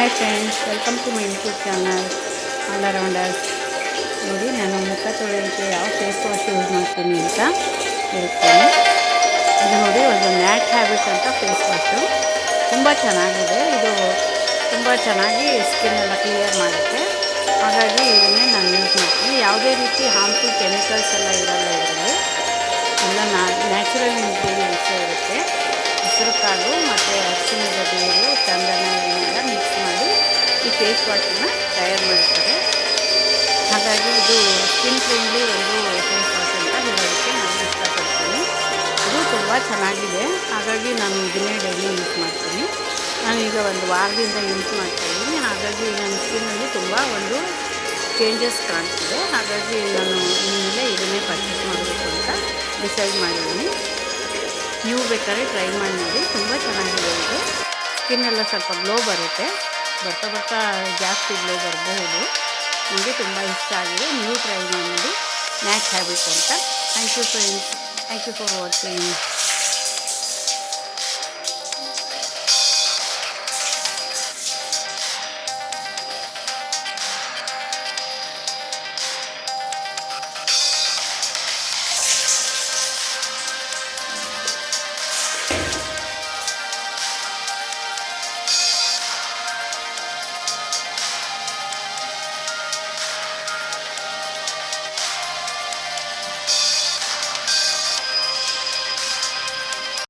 Hi friends, welcome to my YouTube channel all arounders. ನೋಡಿ, ನಾನು ಮುಖ ತೊಳೆಯೋಕ್ಕೆ ಯಾವ ಫೇಸ್ ವಾಶ್ ಯೂಸ್ ಮಾಡ್ತೀನಿ ಅಂತ ಹೇಳ್ತೀನಿ. ಇದು ನೋಡಿ, ಒಂದು ಮ್ಯಾಟ್ ಹ್ಯಾಬಿಟ್ ಅಂತ ಫೇಸ್ ವಾಶು. ತುಂಬ ಚೆನ್ನಾಗಿದೆ. ಇದು ತುಂಬ ಚೆನ್ನಾಗಿ ಸ್ಕಿನ್ ಎಲ್ಲ ಕ್ಲಿಯರ್ ಮಾಡುತ್ತೆ. ಹಾಗಾಗಿ ಇದನ್ನೇ ನಾನು ಯೂಸ್ ಮಾಡ್ತೀನಿ. ಯಾವುದೇ ರೀತಿ ಹಾರ್ಮ್ಫುಲ್ ಕೆಮಿಕಲ್ಸ್ ಎಲ್ಲ ಇರಲ್ಲ ಇದರಲ್ಲಿ. ಎಲ್ಲ ನ್ಯಾಚುರಲ್ ಇಂಗ್ರೀಡಿಯೆಂಟ್ಸ್ ಇರುತ್ತೆ. ಹೆಸರು ಕಾಳು ಮತ್ತು ಅರಿಶಿಣದ ಬೇರು, ಚಂದನ ಇವನ್ನೆಲ್ಲ ಮಿಕ್ಸ್ ಮಾಡಿ ಈ ಫೇಸ್ ವಾಶನ್ನು ತಯಾರು ಮಾಡ್ತಾರೆ. ಹಾಗಾಗಿ ಇದು ಸ್ಕಿನ್ ಫ್ರೆಂಡ್ಲಿ ಒಂದು ಫೇಸ್ ವಾಶ್ ಅಂತ ಹೇಳೋದಕ್ಕೆ ನಾನು ಇಷ್ಟಪಡ್ತೀನಿ. ಇದು ತುಂಬ ಚೆನ್ನಾಗಿದೆ. ಹಾಗಾಗಿ ನಾನು ಇದನ್ನೇ ಡೈಲಿ ಯೂಸ್ ಮಾಡ್ತೀನಿ. ನಾನೀಗ ಒಂದು ವಾರದಿಂದ ಯೂಸ್ ಮಾಡ್ತಾಯಿದ್ದೀನಿ. ಹಾಗಾಗಿ ನನ್ನ ಸ್ಕಿನ್ನಲ್ಲಿ ತುಂಬ ಒಂದು ಚೇಂಜಸ್ ಕಾಣ್ತಿದೆ. ಹಾಗಾಗಿ ನಾನು ಇನ್ಮೇಲೆ ಇದನ್ನೇ ಪರ್ಚೇಸ್ ಮಾಡಬೇಕು ಅಂತ ಡಿಸೈಡ್ ಮಾಡಿದ್ದೀನಿ. ನೀವು ಬೇಕಾದ್ರೆ ಟ್ರೈ ಮಾಡಿ ನೋಡಿ, ತುಂಬ ಚೆನ್ನಾಗಿದೆ. ಇದು ಸ್ಕಿನ್ನೆಲ್ಲ ಸ್ವಲ್ಪ ಗ್ಲೋ ಬರುತ್ತೆ. ಬರ್ತಾ ಬರ್ತಾ ಜಾಸ್ತಿ ಗ್ಲೋ ಬರಬಹುದು. ನನಗೆ ತುಂಬ ಇಷ್ಟ ಆಗಿದೆ. ನೀವು ಟ್ರೈ ಮಾಡಿ ನೋಡಿ, ಮ್ಯಾಟ್ ಹ್ಯಾಬಿಟ್ ಅಂತ. Thank you friends. Thank you for watching.